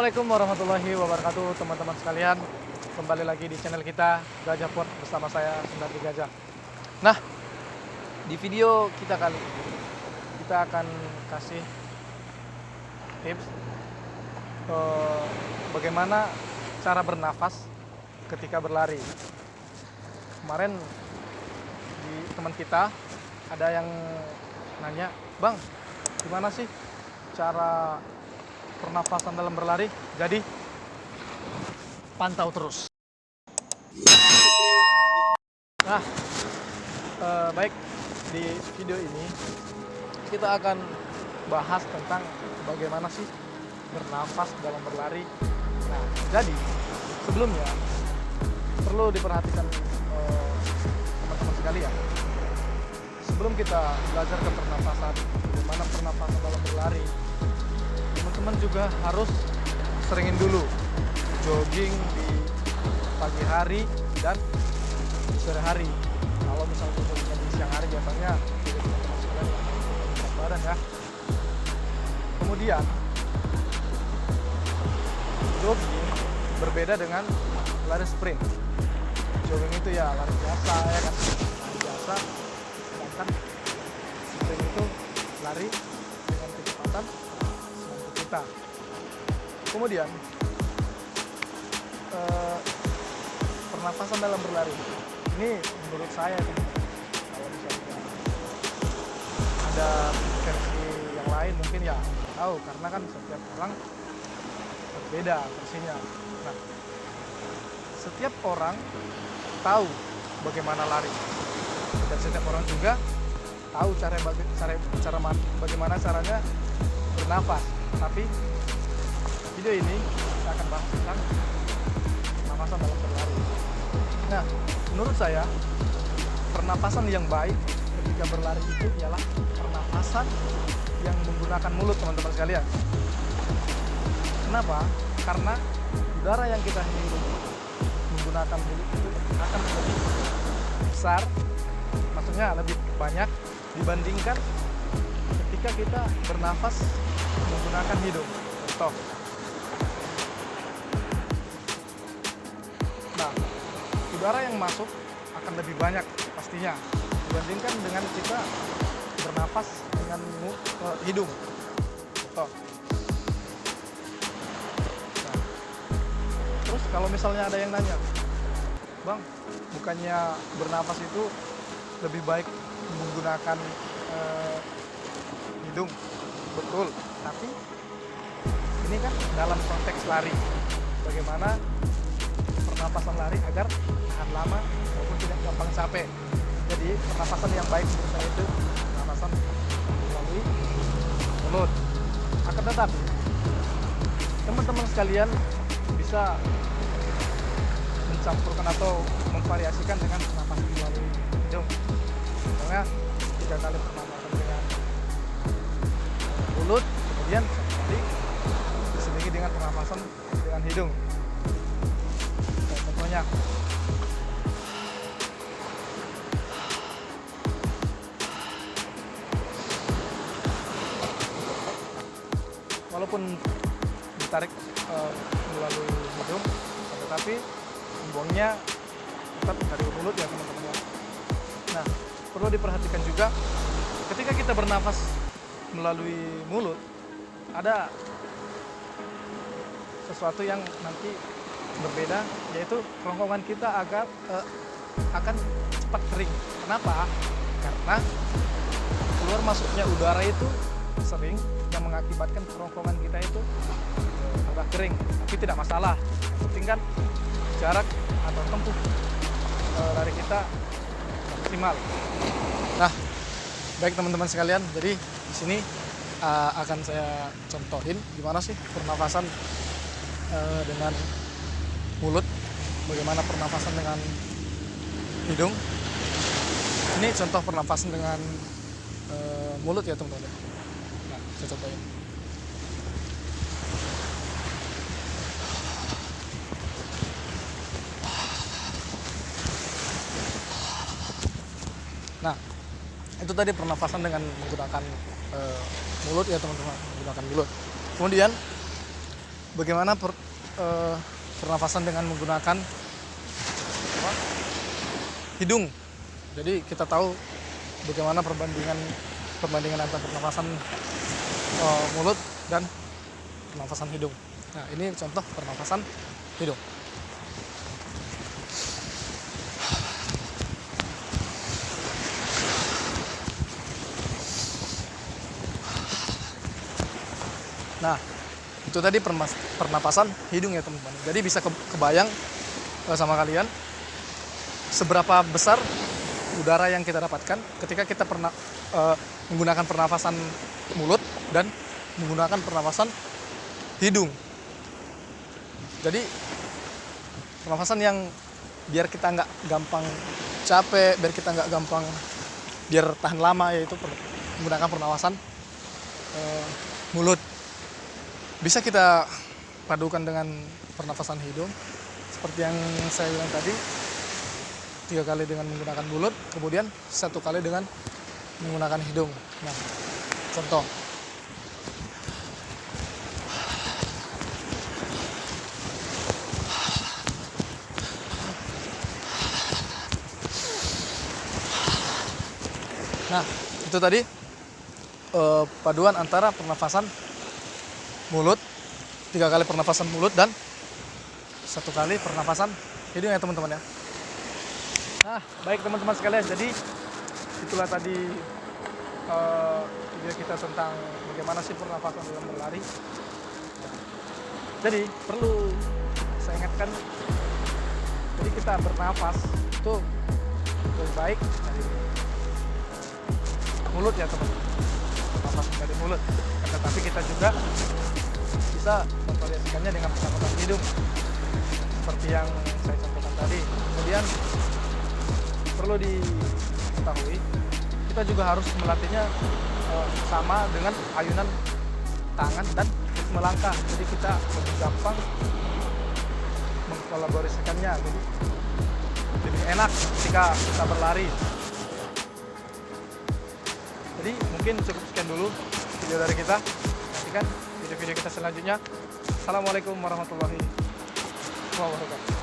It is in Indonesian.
Assalamualaikum warahmatullahi wabarakatuh teman-teman sekalian. Kembali lagi di channel kita Gajah Pod bersama saya Sundardi Gajah. Nah, di video kita kali ini kita akan kasih tips bagaimana cara bernafas ketika berlari. Kemarin di teman kita ada yang nanya, "Bang, gimana sih cara pernafasan dalam berlari?" Jadi pantau terus. Nah, baik, di video ini kita akan bahas tentang bagaimana sih bernafas dalam berlari. Nah, jadi sebelumnya perlu diperhatikan teman-teman sekalian. Sebelum kita belajar ke pernafasan, bagaimana pernafasan dalam berlari, teman-teman juga harus seringin dulu jogging di pagi hari dan sore hari. Kalau misalnya joggingnya di siang hari biasanya jadi teman-teman sekalian berat badan ya. Kemudian jogging berbeda dengan lari sprint. Jogging itu ya lari biasa ya kan, lari biasa. Sedangkan sprint itu lari dengan kecepatan semampu kita. Kemudian pernafasan dalam berlari ini menurut saya kalau misalnya ada versi yang lain mungkin ya tahu, karena kan setiap orang berbeda versinya. Nah, setiap orang tahu bagaimana lari dan setiap orang juga tahu bagaimana caranya bernafas. Tapi video ini kita akan bahas tentang pernapasan dalam berlari. Nah, menurut saya pernapasan yang baik ketika berlari itu ialah pernapasan yang menggunakan mulut, teman-teman sekalian. Kenapa? Karena udara yang kita hirup menggunakan mulut itu akan lebih besar, maksudnya lebih banyak dibandingkan ketika kita bernafas menggunakan hidung. Contoh. Nah, udara yang masuk akan lebih banyak pastinya dibandingkan dengan kita bernafas dengan hidung. Contoh. Nah, terus kalau misalnya ada yang nanya, "Bang, bukannya bernafas itu lebih baik menggunakan hidung?" Betul, tapi ini kan dalam konteks lari. Bagaimana pernapasan lari agar tahan lama maupun tidak gampang capek. Jadi pernapasan yang baik menurut saya itu pernapasan melalui mulut. Akan tetapi teman-teman sekalian bisa mencampurkan atau memvariasikan dengan pernapasan melalui hidung. Misalnya 3 kali pernapasan dengan mulut, kemudian 1 kali diselingi dengan pernapasan dengan hidung. Contohnya, walaupun ditarik melalui hidung, tetapi buangnya tetap dari mulut ya teman-teman. Nah, perlu diperhatikan juga ketika kita bernafas melalui mulut, ada sesuatu yang nanti berbeda, yaitu kerongkongan kita akan cepat kering. Kenapa? Karena keluar masuknya udara itu sering yang mengakibatkan kerongkongan kita itu agak kering. Tapi tidak masalah, yang penting kan jarak atau tempuh lari kita maksimal. Nah, baik teman-teman sekalian, jadi di sini akan saya contohin gimana sih pernafasan dengan mulut, bagaimana pernafasan dengan hidung. Ini contoh pernafasan dengan mulut ya teman-teman. Nah, saya contohin. Nah, itu tadi pernafasan dengan menggunakan mulut ya teman-teman, menggunakan mulut. Kemudian bagaimana pernafasan dengan menggunakan hidung. Jadi kita tahu bagaimana perbandingan antara pernafasan mulut dan pernafasan hidung. Nah, ini contoh pernafasan hidung. Nah, itu tadi pernapasan hidung ya teman-teman. Jadi bisa kebayang sama kalian seberapa besar udara yang kita dapatkan ketika kita menggunakan pernafasan mulut dan menggunakan pernafasan hidung. Jadi pernafasan yang biar kita nggak gampang capek, biar tahan lama, yaitu menggunakan pernafasan mulut. Bisa kita padukan dengan pernafasan hidung seperti yang saya bilang tadi, 3 kali dengan menggunakan mulut, kemudian 1 kali dengan menggunakan hidung. Nah, contoh. Nah, itu tadi paduan antara pernafasan mulut, 3 kali pernafasan mulut dan 1 kali pernafasan hidung ya teman-teman ya. Nah, baik teman-teman sekalian, jadi itulah tadi video kita tentang bagaimana sih pernafasan dalam berlari. Jadi perlu saya ingatkan, jadi kita bernafas itu lebih baik dari mulut ya teman-teman, bernafas dari mulut. Tetapi kita juga bisa memvariasikannya dengan pernafasan hidung seperti yang saya contohkan tadi. Kemudian perlu diketahui, kita juga harus melatihnya sama dengan ayunan tangan dan ritme langkah. Jadi kita lebih gampang mengkolaborasikannya, jadi lebih enak ketika kita berlari. Jadi mungkin cukup sekian dulu video dari kita. Nantikan video-video kita selanjutnya. Assalamualaikum warahmatullahi wabarakatuh.